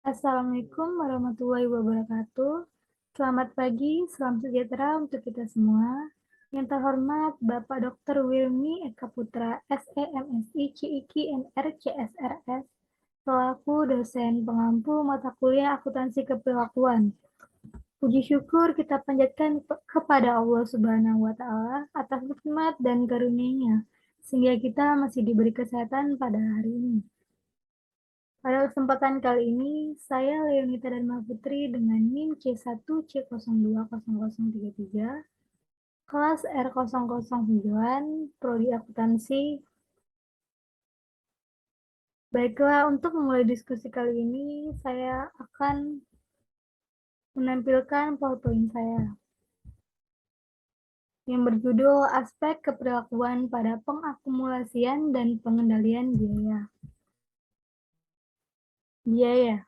Assalamualaikum warahmatullahi wabarakatuh. Selamat pagi, salam sejahtera untuk kita semua. Yang terhormat Bapak Dr. Wilmi Eka Putra, SEMSI, CIKI, NR, CSRS, selaku dosen pengampu mata kuliah akuntansi keperilakuan. Puji syukur kita panjatkan kepada Allah Subhanahu wa Ta'ala atas nikmat dan karunia-Nya, sehingga kita masih diberi kesehatan pada hari ini. Pada kesempatan kali ini, saya Leonita Dharma Putri dengan NIM C1C020033, kelas R009, Prodi Akuntansi. Baiklah, untuk memulai diskusi kali ini, saya akan menampilkan PowerPoint saya yang berjudul Aspek Keperilakuan pada Pengakumulasian dan Pengendalian Biaya. Biaya.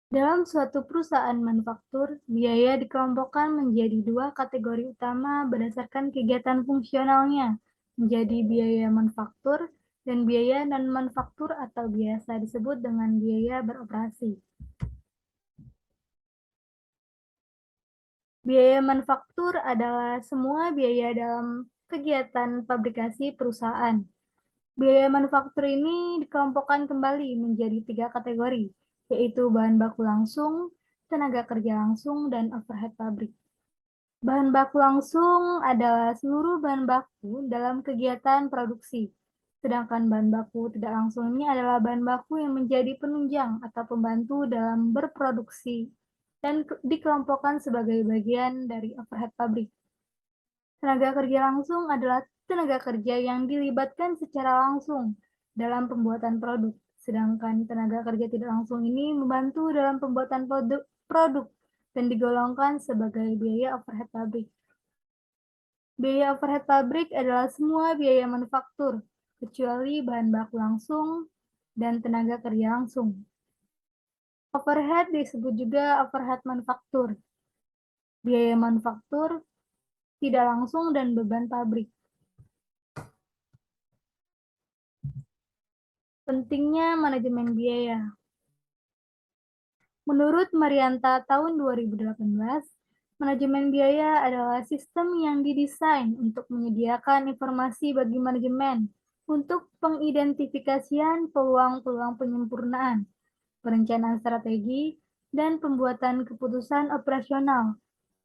Dalam suatu perusahaan manufaktur, biaya dikelompokkan menjadi dua kategori utama berdasarkan kegiatan fungsionalnya, menjadi biaya manufaktur dan biaya non-manufaktur atau biasa disebut dengan biaya beroperasi. Biaya manufaktur adalah semua biaya dalam kegiatan fabrikasi perusahaan. Biaya manufaktur ini dikelompokkan kembali menjadi tiga kategori, yaitu bahan baku langsung, tenaga kerja langsung, dan overhead pabrik. Bahan baku langsung adalah seluruh bahan baku dalam kegiatan produksi, sedangkan bahan baku tidak langsung ini adalah bahan baku yang menjadi penunjang atau pembantu dalam berproduksi dan dikelompokkan sebagai bagian dari overhead pabrik. Tenaga kerja langsung adalah tenaga kerja yang dilibatkan secara langsung dalam pembuatan produk, sedangkan tenaga kerja tidak langsung ini membantu dalam pembuatan produk dan digolongkan sebagai biaya overhead pabrik. Biaya overhead pabrik adalah semua biaya manufaktur, kecuali bahan baku langsung dan tenaga kerja langsung. Overhead disebut juga overhead manufaktur. Biaya manufaktur tidak langsung dan beban pabrik. Pentingnya manajemen biaya. Menurut Marianta tahun 2018, manajemen biaya adalah sistem yang didesain untuk menyediakan informasi bagi manajemen untuk pengidentifikasian peluang-peluang penyempurnaan, perencanaan strategi, dan pembuatan keputusan operasional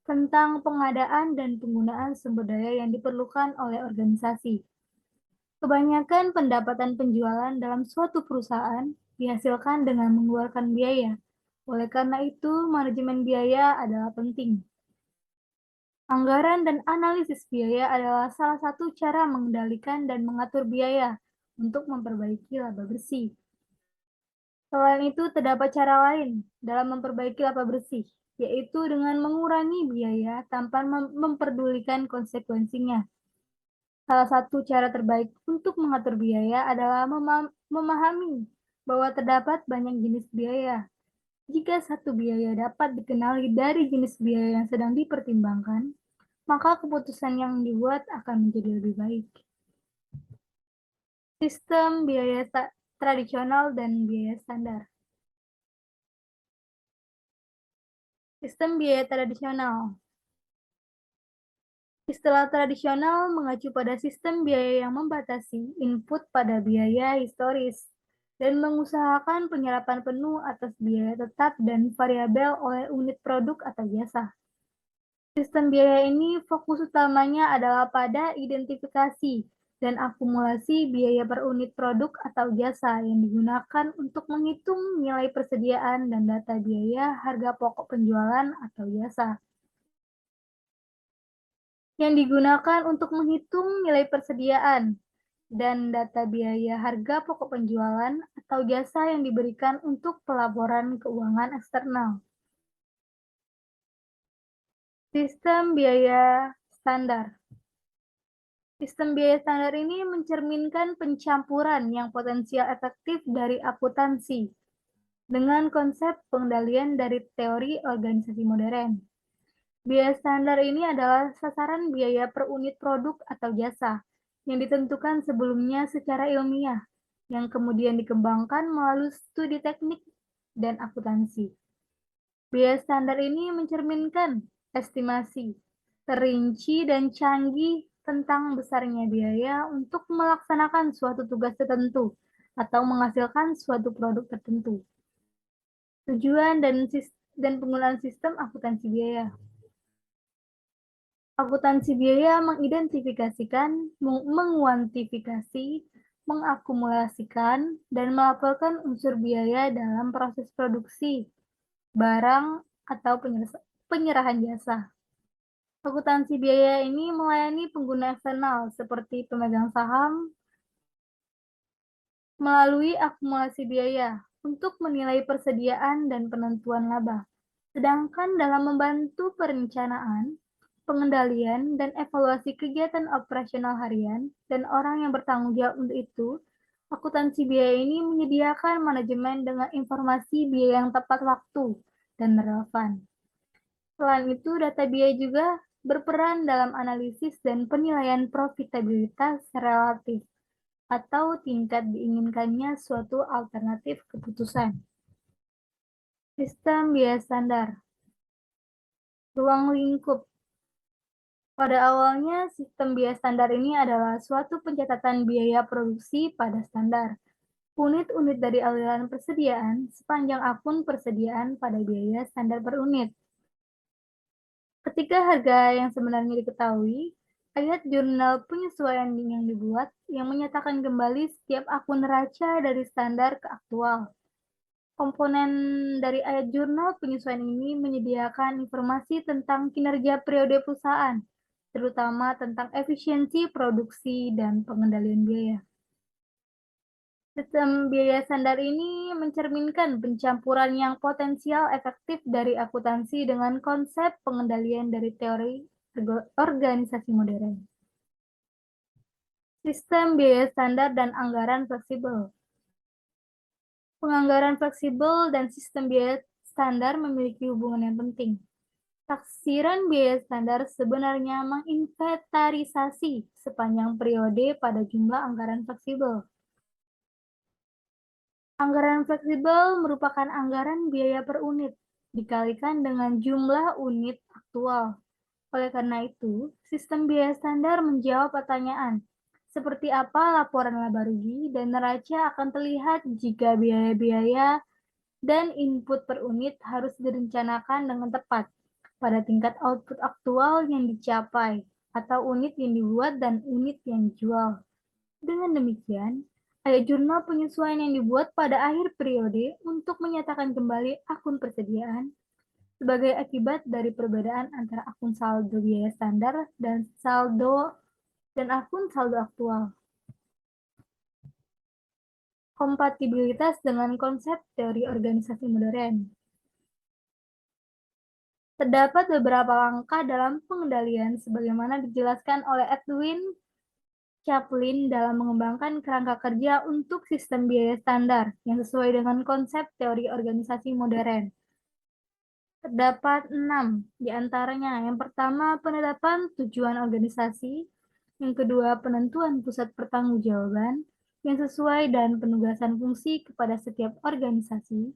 tentang pengadaan dan penggunaan sumber daya yang diperlukan oleh organisasi. Kebanyakan pendapatan penjualan dalam suatu perusahaan dihasilkan dengan mengeluarkan biaya. Oleh karena itu, manajemen biaya adalah penting. Anggaran dan analisis biaya adalah salah satu cara mengendalikan dan mengatur biaya untuk memperbaiki laba bersih. Selain itu, terdapat cara lain dalam memperbaiki laba bersih, yaitu dengan mengurangi biaya tanpa memperdulikan konsekuensinya. Salah satu cara terbaik untuk mengatur biaya adalah memahami bahwa terdapat banyak jenis biaya. Jika satu biaya dapat dikenali dari jenis biaya yang sedang dipertimbangkan, maka keputusan yang dibuat akan menjadi lebih baik. Sistem biaya tradisional dan biaya standar. Sistem biaya tradisional. Istilah tradisional mengacu pada sistem biaya yang membatasi input pada biaya historis dan mengusahakan penyerapan penuh atas biaya tetap dan variabel oleh unit produk atau jasa. Sistem biaya ini fokus utamanya adalah pada identifikasi dan akumulasi biaya per unit produk atau jasa yang digunakan untuk menghitung nilai persediaan dan data biaya harga pokok penjualan atau jasa. Yang digunakan untuk menghitung nilai persediaan dan data biaya harga pokok penjualan atau jasa yang diberikan untuk pelaporan keuangan eksternal. Sistem biaya standar. Sistem biaya standar ini mencerminkan pencampuran yang potensial efektif dari akuntansi dengan konsep pengendalian dari teori organisasi modern. Biaya standar ini adalah sasaran biaya per unit produk atau jasa yang ditentukan sebelumnya secara ilmiah yang kemudian dikembangkan melalui studi teknik dan akuntansi. Biaya standar ini mencerminkan estimasi terinci dan canggih tentang besarnya biaya untuk melaksanakan suatu tugas tertentu atau menghasilkan suatu produk tertentu. Tujuan dan penggunaan sistem akuntansi biaya. Akuntansi biaya mengidentifikasikan, menguantifikasi, mengakumulasikan, dan melaporkan unsur biaya dalam proses produksi, barang, atau penyerahan jasa. Akuntansi biaya ini melayani pengguna eksternal seperti pemegang saham melalui akumulasi biaya untuk menilai persediaan dan penentuan laba. Sedangkan dalam membantu perencanaan, pengendalian, dan evaluasi kegiatan operasional harian dan orang yang bertanggung jawab untuk itu, akuntansi biaya ini menyediakan manajemen dengan informasi biaya yang tepat waktu dan relevan. Selain itu, data biaya juga berperan dalam analisis dan penilaian profitabilitas relatif atau tingkat diinginkannya suatu alternatif keputusan. Sistem biaya standar. Ruang lingkup. Pada awalnya, sistem biaya standar ini adalah suatu pencatatan biaya produksi pada standar. Unit-unit dari aliran persediaan sepanjang akun persediaan pada biaya standar per unit. Ketika harga yang sebenarnya diketahui, ayat jurnal penyesuaian yang dibuat yang menyatakan kembali setiap akun neraca dari standar ke aktual. Komponen dari ayat jurnal penyesuaian ini menyediakan informasi tentang kinerja periode perusahaan, terutama tentang efisiensi produksi dan pengendalian biaya. Sistem biaya standar ini mencerminkan pencampuran yang potensial efektif dari akuntansi dengan konsep pengendalian dari teori organisasi modern. Sistem biaya standar dan anggaran fleksibel. Penganggaran fleksibel dan sistem biaya standar memiliki hubungan yang penting. Taksiran biaya standar sebenarnya menginventarisasi sepanjang periode pada jumlah anggaran fleksibel. Anggaran fleksibel merupakan anggaran biaya per unit dikalikan dengan jumlah unit aktual. Oleh karena itu, sistem biaya standar menjawab pertanyaan, seperti apa laporan laba rugi dan neraca akan terlihat jika biaya-biaya dan input per unit harus direncanakan dengan tepat pada tingkat output aktual yang dicapai atau unit yang dibuat dan unit yang dijual. Dengan demikian, ayat jurnal penyesuaian yang dibuat pada akhir periode untuk menyatakan kembali akun persediaan sebagai akibat dari perbedaan antara akun saldo biaya standar dan akun saldo aktual. Kompatibilitas dengan konsep teori organisasi modern. Terdapat beberapa langkah dalam pengendalian sebagaimana dijelaskan oleh Edwin Chaplin dalam mengembangkan kerangka kerja untuk sistem biaya standar yang sesuai dengan konsep teori organisasi modern. Terdapat 6 di antaranya. Yang pertama, penetapan tujuan organisasi. Yang kedua, penentuan pusat pertanggungjawaban yang sesuai dan penugasan fungsi kepada setiap organisasi.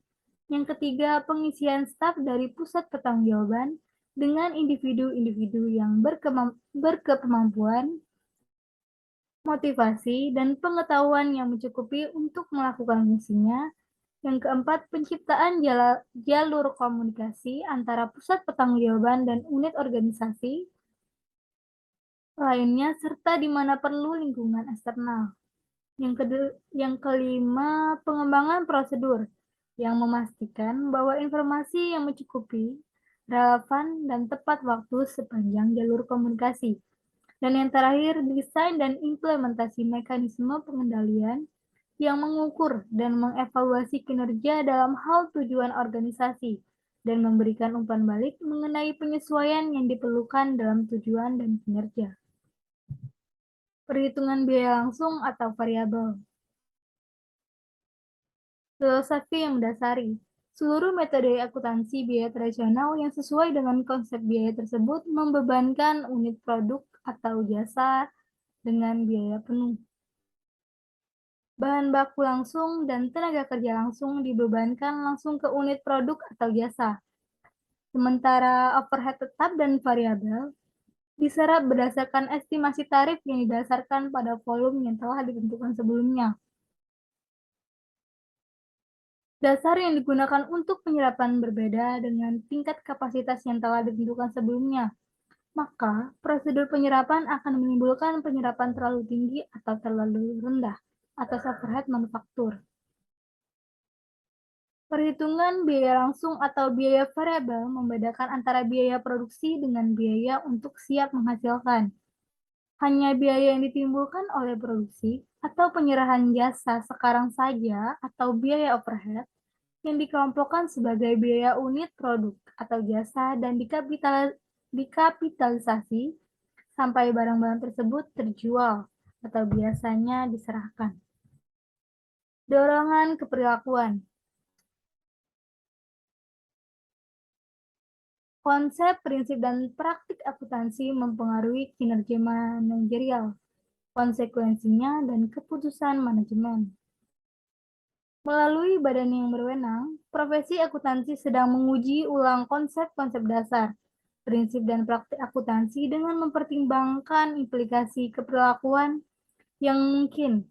Yang ketiga, pengisian staf dari pusat pertanggungjawaban dengan individu-individu yang berkemampuan, motivasi, dan pengetahuan yang mencukupi untuk melakukan fungsinya. Yang keempat, penciptaan jalur komunikasi antara pusat pertanggungjawaban dan unit organisasi lainnya, serta di mana perlu lingkungan eksternal. Yang kelima, pengembangan prosedur yang memastikan bahwa informasi yang mencukupi, relevan, dan tepat waktu sepanjang jalur komunikasi. Dan yang terakhir, desain dan implementasi mekanisme pengendalian yang mengukur dan mengevaluasi kinerja dalam hal tujuan organisasi dan memberikan umpan balik mengenai penyesuaian yang diperlukan dalam tujuan dan kinerja. Perhitungan biaya langsung atau variabel. Filosofi yang mendasari. Seluruh metode akuntansi biaya tradisional yang sesuai dengan konsep biaya tersebut membebankan unit produk atau jasa dengan biaya penuh. Bahan baku langsung dan tenaga kerja langsung dibebankan langsung ke unit produk atau jasa, sementara overhead tetap dan variabel diserap berdasarkan estimasi tarif yang didasarkan pada volume yang telah ditentukan sebelumnya. Dasar yang digunakan untuk penyerapan berbeda dengan tingkat kapasitas yang telah ditentukan sebelumnya, maka prosedur penyerapan akan menimbulkan penyerapan terlalu tinggi atau terlalu rendah atas overhead manufaktur. Perhitungan biaya langsung atau biaya variabel membedakan antara biaya produksi dengan biaya untuk siap menghasilkan. Hanya biaya yang ditimbulkan oleh produksi atau penyerahan jasa sekarang saja atau biaya overhead yang dikelompokkan sebagai biaya unit produk atau jasa dan dikapitalisasi sampai barang-barang tersebut terjual atau biasanya diserahkan. Dorongan keperilakuan. Konsep, prinsip, dan praktik akuntansi mempengaruhi kinerja manajerial, konsekuensinya, dan keputusan manajemen. Melalui badan yang berwenang, profesi akuntansi sedang menguji ulang konsep-konsep dasar, prinsip dan praktik akuntansi dengan mempertimbangkan implikasi keperilakuan yang mungkin.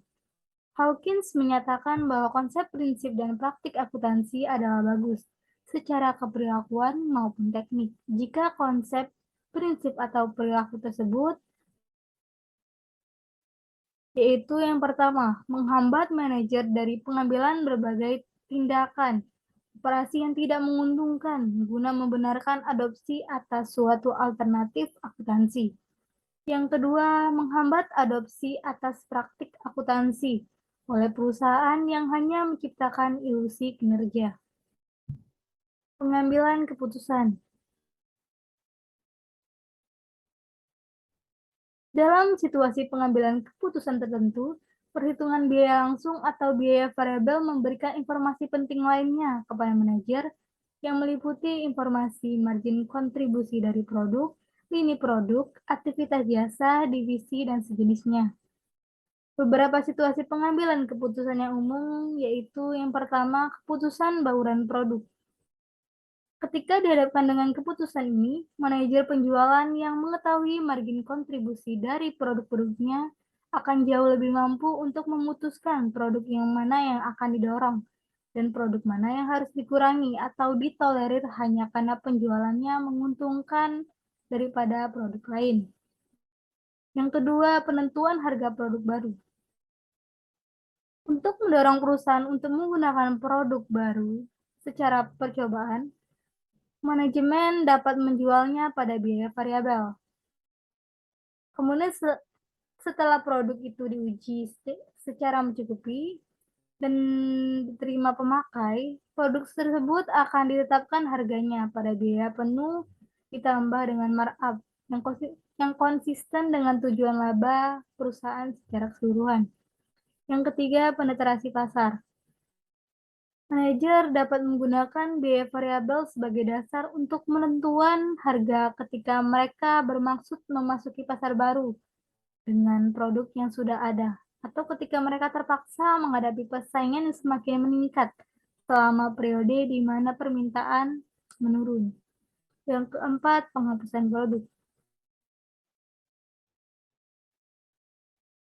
Hawkins menyatakan bahwa konsep, prinsip, dan praktik akuntansi adalah bagus secara keperilakuan maupun teknik jika konsep, prinsip, atau perilaku tersebut yaitu yang pertama, menghambat manajer dari pengambilan berbagai tindakan operasi yang tidak menguntungkan guna membenarkan adopsi atas suatu alternatif akuntansi. Yang kedua, menghambat adopsi atas praktik akuntansi oleh perusahaan yang hanya menciptakan ilusi kinerja. Pengambilan keputusan. Dalam situasi pengambilan keputusan tertentu, perhitungan biaya langsung atau biaya variabel memberikan informasi penting lainnya kepada manajer yang meliputi informasi margin kontribusi dari produk, lini produk, aktivitas jasa, divisi, dan sejenisnya. Beberapa situasi pengambilan keputusan yang umum yaitu yang pertama, keputusan bauran produk. Ketika dihadapkan dengan keputusan ini, manajer penjualan yang mengetahui margin kontribusi dari produk-produknya akan jauh lebih mampu untuk memutuskan produk yang mana yang akan didorong dan produk mana yang harus dikurangi atau ditolerir hanya karena penjualannya menguntungkan daripada produk lain. Yang kedua, penentuan harga produk baru. Untuk mendorong perusahaan untuk menggunakan produk baru secara percobaan, manajemen dapat menjualnya pada biaya variabel. Kemudian setelah produk itu diuji secara mencukupi dan diterima pemakai, produk tersebut akan ditetapkan harganya pada biaya penuh ditambah dengan markup yang konsisten dengan tujuan laba perusahaan secara keseluruhan. Yang ketiga, penetrasi pasar. Manajer dapat menggunakan biaya variabel sebagai dasar untuk menentukan harga ketika mereka bermaksud memasuki pasar baru dengan produk yang sudah ada, atau ketika mereka terpaksa menghadapi persaingan yang semakin meningkat selama periode di mana permintaan menurun. Yang keempat, penghapusan produk.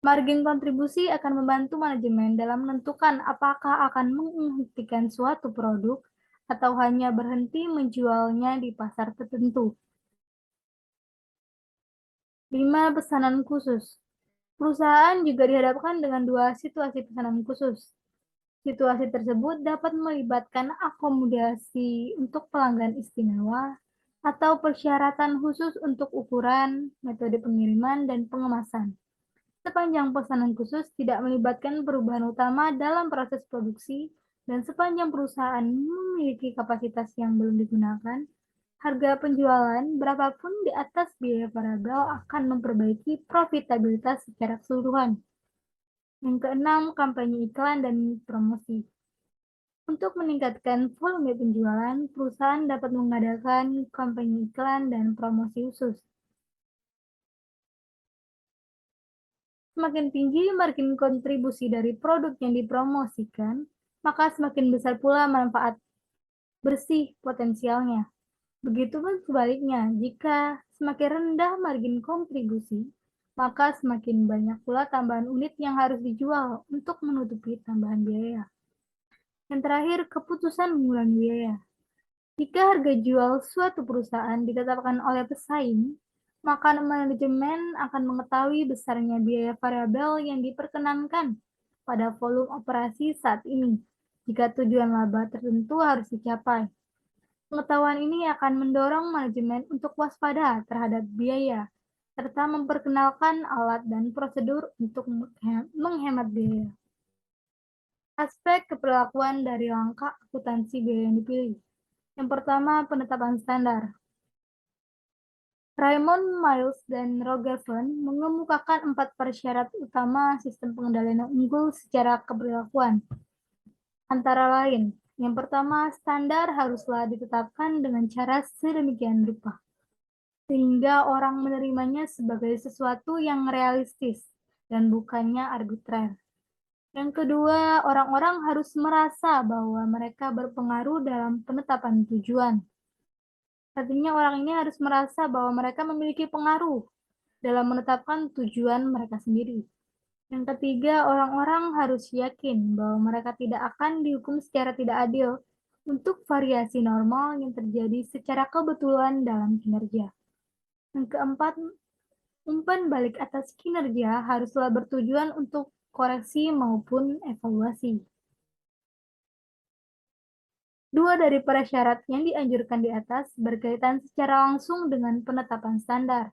Margin kontribusi akan membantu manajemen dalam menentukan apakah akan menghentikan suatu produk atau hanya berhenti menjualnya di pasar tertentu. 5. Pesanan khusus. Perusahaan juga dihadapkan dengan dua situasi pesanan khusus. Situasi tersebut dapat melibatkan akomodasi untuk pelanggan istimewa atau persyaratan khusus untuk ukuran, metode pengiriman, dan pengemasan. Sepanjang pesanan khusus tidak melibatkan perubahan utama dalam proses produksi dan sepanjang perusahaan memiliki kapasitas yang belum digunakan, harga penjualan berapapun di atas biaya variabel akan memperbaiki profitabilitas secara keseluruhan. Yang keenam, kampanye iklan dan promosi. Untuk meningkatkan volume penjualan, perusahaan dapat mengadakan kampanye iklan dan promosi khusus. Semakin tinggi margin kontribusi dari produk yang dipromosikan, maka semakin besar pula manfaat bersih potensialnya. Begitupun sebaliknya, jika semakin rendah margin kontribusi, maka semakin banyak pula tambahan unit yang harus dijual untuk menutupi tambahan biaya. Yang terakhir, keputusan mengurangi biaya. Jika harga jual suatu perusahaan ditetapkan oleh pesaing, maka manajemen akan mengetahui besarnya biaya variabel yang diperkenankan pada volume operasi saat ini, jika tujuan laba tertentu harus dicapai. Pengetahuan ini akan mendorong manajemen untuk waspada terhadap biaya, serta memperkenalkan alat dan prosedur untuk menghemat biaya. Aspek keperlakuan dari langkah akuntansi biaya yang dipilih. Yang pertama, penetapan standar. Raymond Miles dan Roger Van mengemukakan 4 persyarat utama sistem pengendalian yang unggul secara keberlakuan. Antara lain, yang pertama, standar haruslah ditetapkan dengan cara sedemikian rupa, sehingga orang menerimanya sebagai sesuatu yang realistis dan bukannya arbitrer. Yang kedua, orang-orang harus merasa bahwa mereka berpengaruh dalam penetapan tujuan. Artinya orang ini harus merasa bahwa mereka memiliki pengaruh dalam menetapkan tujuan mereka sendiri. Yang ketiga, orang-orang harus yakin bahwa mereka tidak akan dihukum secara tidak adil untuk variasi normal yang terjadi secara kebetulan dalam kinerja. Yang keempat, umpan balik atas kinerja haruslah bertujuan untuk koreksi maupun evaluasi. Dua dari persyarat yang dianjurkan di atas berkaitan secara langsung dengan penetapan standar.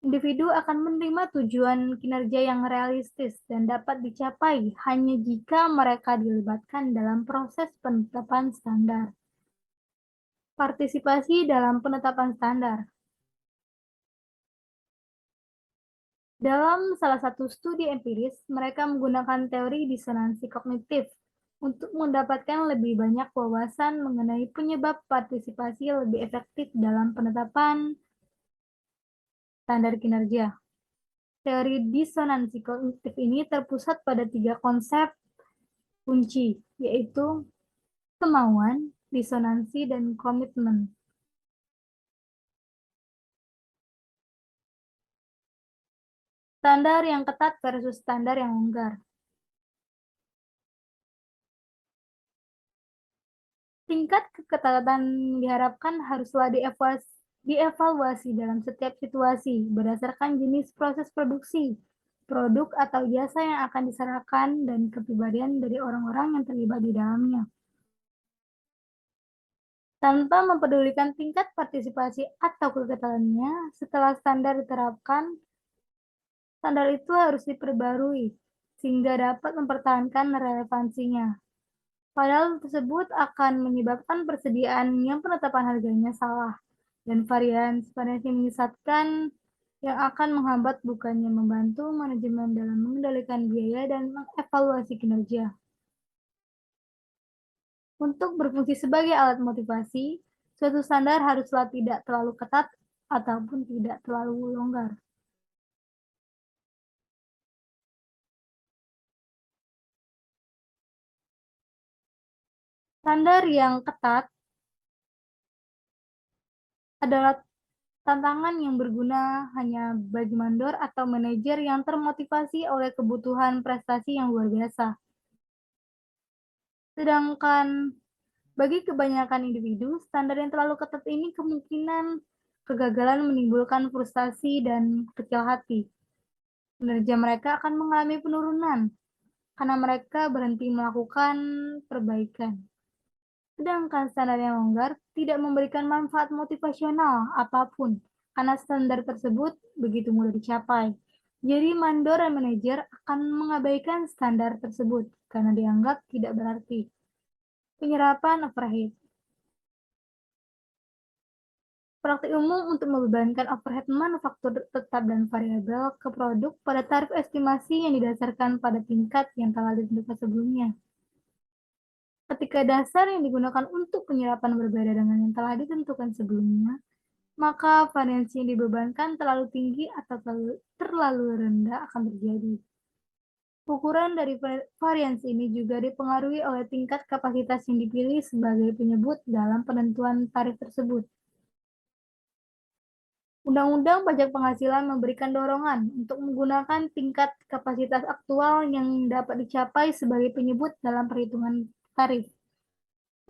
Individu akan menerima tujuan kinerja yang realistis dan dapat dicapai hanya jika mereka dilibatkan dalam proses penetapan standar. Partisipasi dalam penetapan standar. Dalam salah satu studi empiris, mereka menggunakan teori disonansi kognitif untuk mendapatkan lebih banyak wawasan mengenai penyebab partisipasi lebih efektif dalam penetapan standar kinerja. Teori disonansi kognitif ini terpusat pada 3 konsep kunci, yaitu kemauan, disonansi, dan komitmen. Standar yang ketat versus standar yang longgar. Tingkat keketatan diharapkan haruslah dievaluasi dalam setiap situasi berdasarkan jenis proses produksi, produk atau jasa yang akan diserahkan, dan kepribadian dari orang-orang yang terlibat di dalamnya. Tanpa mempedulikan tingkat partisipasi atau keketatannya, setelah standar diterapkan, standar itu harus diperbarui sehingga dapat mempertahankan relevansinya. Padahal tersebut akan menyebabkan persediaan yang penetapan harganya salah dan variasi menyesatkan yang akan menghambat bukannya membantu manajemen dalam mengendalikan biaya dan mengevaluasi kinerja. Untuk berfungsi sebagai alat motivasi, suatu standar haruslah tidak terlalu ketat ataupun tidak terlalu longgar. Standar yang ketat adalah tantangan yang berguna hanya bagi mandor atau manajer yang termotivasi oleh kebutuhan prestasi yang luar biasa. Sedangkan bagi kebanyakan individu, standar yang terlalu ketat ini kemungkinan kegagalan menimbulkan frustasi dan kecil hati. Kinerja mereka akan mengalami penurunan karena mereka berhenti melakukan perbaikan. Sedangkan standar yang longgar tidak memberikan manfaat motivasional apapun karena standar tersebut begitu mudah dicapai. Jadi mandor dan manajer akan mengabaikan standar tersebut karena dianggap tidak berarti. Penyerapan overhead. Praktik umum untuk membebankan overhead manufaktur tetap dan variabel ke produk pada tarif estimasi yang didasarkan pada tingkat yang telah ditentukan sebelumnya. Ketika dasar yang digunakan untuk penyerapan berbeda dengan yang telah ditentukan sebelumnya, maka variansi yang dibebankan terlalu tinggi atau terlalu rendah akan terjadi. Ukuran dari variansi ini juga dipengaruhi oleh tingkat kapasitas yang dipilih sebagai penyebut dalam penentuan tarif tersebut. Undang-undang Pajak Penghasilan memberikan dorongan untuk menggunakan tingkat kapasitas aktual yang dapat dicapai sebagai penyebut dalam perhitungan tarif.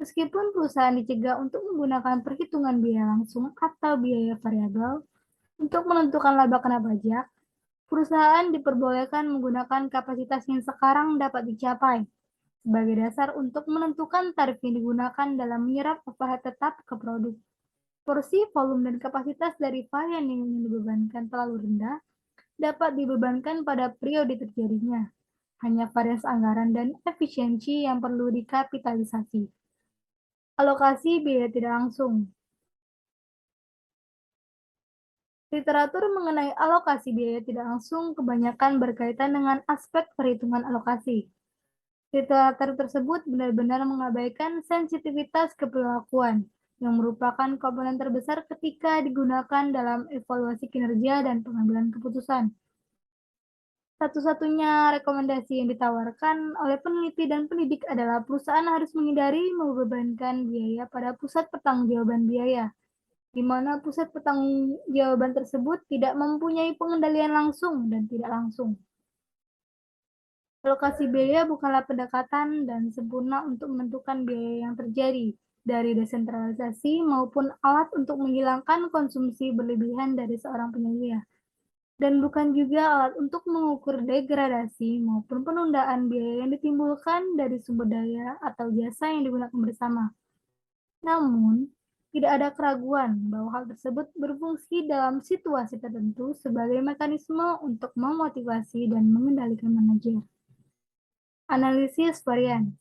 Meskipun perusahaan dicegah untuk menggunakan perhitungan biaya langsung atau biaya variabel untuk menentukan laba kena pajak, perusahaan diperbolehkan menggunakan kapasitas yang sekarang dapat dicapai sebagai dasar untuk menentukan tarif yang digunakan dalam menyerap overhead tetap ke produk. Porsi, volume, dan kapasitas dari varian yang dibebankan terlalu rendah dapat dibebankan pada periode terjadinya. Hanya varians anggaran dan efisiensi yang perlu dikapitalisasi. Alokasi biaya tidak langsung. Literatur mengenai alokasi biaya tidak langsung kebanyakan berkaitan dengan aspek perhitungan alokasi. Literatur tersebut benar-benar mengabaikan sensitivitas keperilakuan, yang merupakan komponen terbesar ketika digunakan dalam evaluasi kinerja dan pengambilan keputusan. Satu-satunya rekomendasi yang ditawarkan oleh peneliti dan pendidik adalah perusahaan harus menghindari membebankan biaya pada pusat pertanggungjawaban biaya, di mana pusat pertanggungjawaban tersebut tidak mempunyai pengendalian langsung dan tidak langsung. Alokasi biaya bukanlah pendekatan dan sempurna untuk menentukan biaya yang terjadi dari desentralisasi maupun alat untuk menghilangkan konsumsi berlebihan dari seorang penyedia, dan bukan juga alat untuk mengukur degradasi maupun penundaan biaya yang ditimbulkan dari sumber daya atau jasa yang digunakan bersama. Namun, tidak ada keraguan bahwa hal tersebut berfungsi dalam situasi tertentu sebagai mekanisme untuk memotivasi dan mengendalikan manajer. Analisis varians.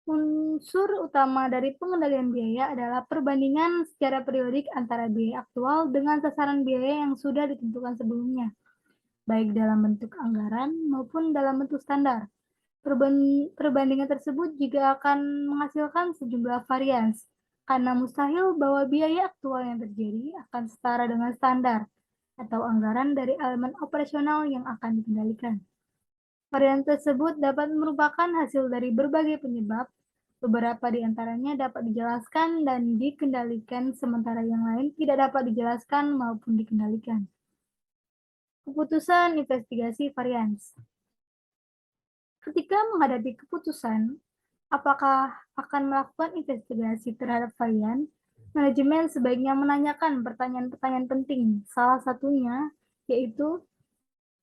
Unsur utama dari pengendalian biaya adalah perbandingan secara periodik antara biaya aktual dengan sasaran biaya yang sudah ditentukan sebelumnya, baik dalam bentuk anggaran maupun dalam bentuk standar. Perbandingan tersebut juga akan menghasilkan sejumlah varians, karena mustahil bahwa biaya aktual yang terjadi akan setara dengan standar atau anggaran dari elemen operasional yang akan dikendalikan. Varian tersebut dapat merupakan hasil dari berbagai penyebab, beberapa di antaranya dapat dijelaskan dan dikendalikan, sementara yang lain tidak dapat dijelaskan maupun dikendalikan. Keputusan investigasi varians. Ketika menghadapi keputusan, apakah akan melakukan investigasi terhadap varian, manajemen sebaiknya menanyakan pertanyaan-pertanyaan penting. Salah satunya yaitu,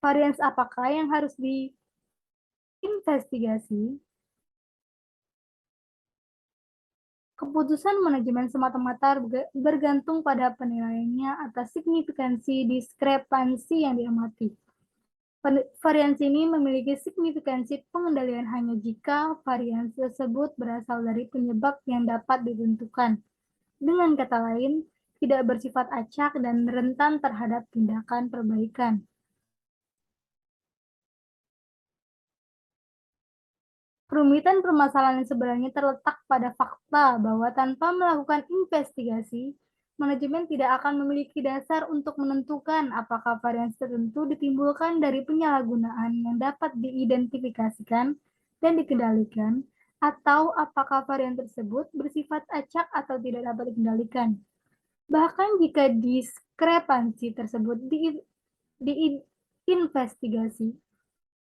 varians apakah yang harus diinvestigasi? Keputusan manajemen semata-mata bergantung pada penilaiannya atas signifikansi diskrepansi yang diamati. Varians ini memiliki signifikansi pengendalian hanya jika varians tersebut berasal dari penyebab yang dapat ditentukan. Dengan kata lain, tidak bersifat acak dan rentan terhadap tindakan perbaikan. Kerumitan permasalahan yang sebenarnya terletak pada fakta bahwa tanpa melakukan investigasi, manajemen tidak akan memiliki dasar untuk menentukan apakah varians tertentu ditimbulkan dari penyalahgunaan yang dapat diidentifikasikan dan dikendalikan, atau apakah varian tersebut bersifat acak atau tidak dapat dikendalikan. Bahkan jika diskrepansi tersebut diinvestigasi,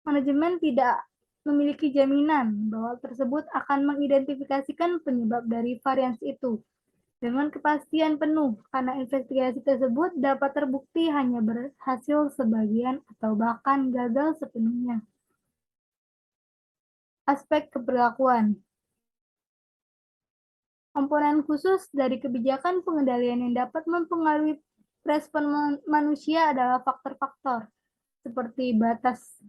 manajemen tidak memiliki jaminan bahwa tersebut akan mengidentifikasikan penyebab dari varians itu dengan kepastian penuh, karena investigasi tersebut dapat terbukti hanya berhasil sebagian atau bahkan gagal sepenuhnya. Aspek keperilakuan. Komponen khusus dari kebijakan pengendalian yang dapat mempengaruhi respon manusia adalah faktor-faktor seperti batas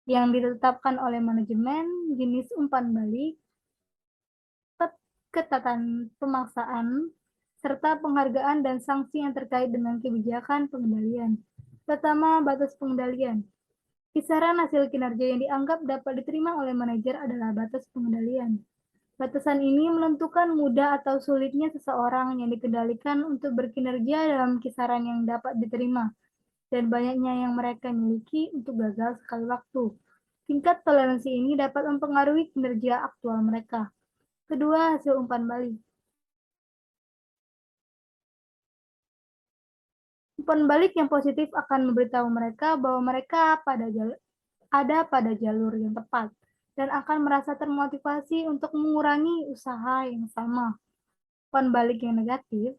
yang ditetapkan oleh manajemen, jenis umpan balik, ketatan pemaksaan, serta penghargaan dan sanksi yang terkait dengan kebijakan pengendalian. Pertama, batas pengendalian. Kisaran hasil kinerja yang dianggap dapat diterima oleh manajer adalah batas pengendalian. Batasan ini menentukan mudah atau sulitnya seseorang yang dikendalikan untuk berkinerja dalam kisaran yang dapat diterima, dan banyaknya yang mereka miliki untuk gagal sekali waktu. Tingkat toleransi ini dapat mempengaruhi kinerja aktual mereka. Kedua, hasil umpan balik. Umpan balik yang positif akan memberitahu mereka bahwa mereka ada pada jalur yang tepat dan akan merasa termotivasi untuk mengurangi usaha yang sama. Umpan balik yang negatif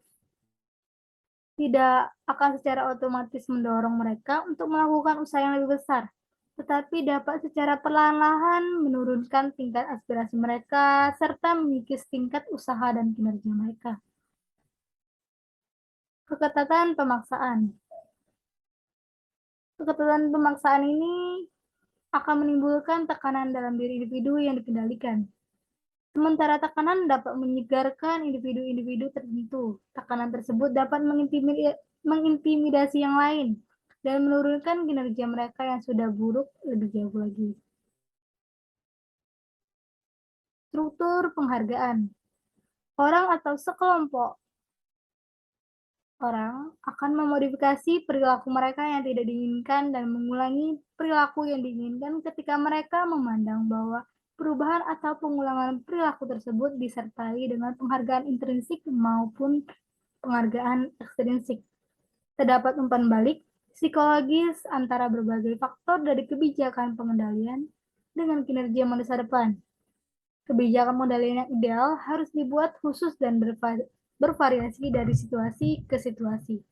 tidak akan secara otomatis mendorong mereka untuk melakukan usaha yang lebih besar, tetapi dapat secara perlahan-lahan menurunkan tingkat aspirasi mereka serta mengikis tingkat usaha dan kinerja mereka. Keketatan pemaksaan. Keketatan pemaksaan ini akan menimbulkan tekanan dalam diri individu yang dikendalikan. Sementara tekanan dapat menyegarkan individu-individu tertentu, tekanan tersebut dapat mengintimidasi yang lain dan menurunkan kinerja mereka yang sudah buruk lebih jauh lagi. Struktur penghargaan. Orang atau sekelompok orang akan memodifikasi perilaku mereka yang tidak diinginkan dan mengulangi perilaku yang diinginkan ketika mereka memandang bahwa perubahan atau pengulangan perilaku tersebut disertai dengan penghargaan intrinsik maupun penghargaan ekstrinsik. Terdapat umpan balik psikologis antara berbagai faktor dari kebijakan pengendalian dengan kinerja masa depan. Kebijakan pengendalian yang ideal harus dibuat khusus dan bervariasi dari situasi ke situasi.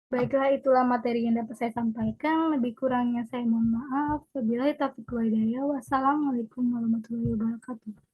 Baiklah, itulah materi yang dapat saya sampaikan. Lebih kurangnya saya mohon maaf. Wabillahi taufiq wal hidayah. Wassalamualaikum warahmatullahi wabarakatuh.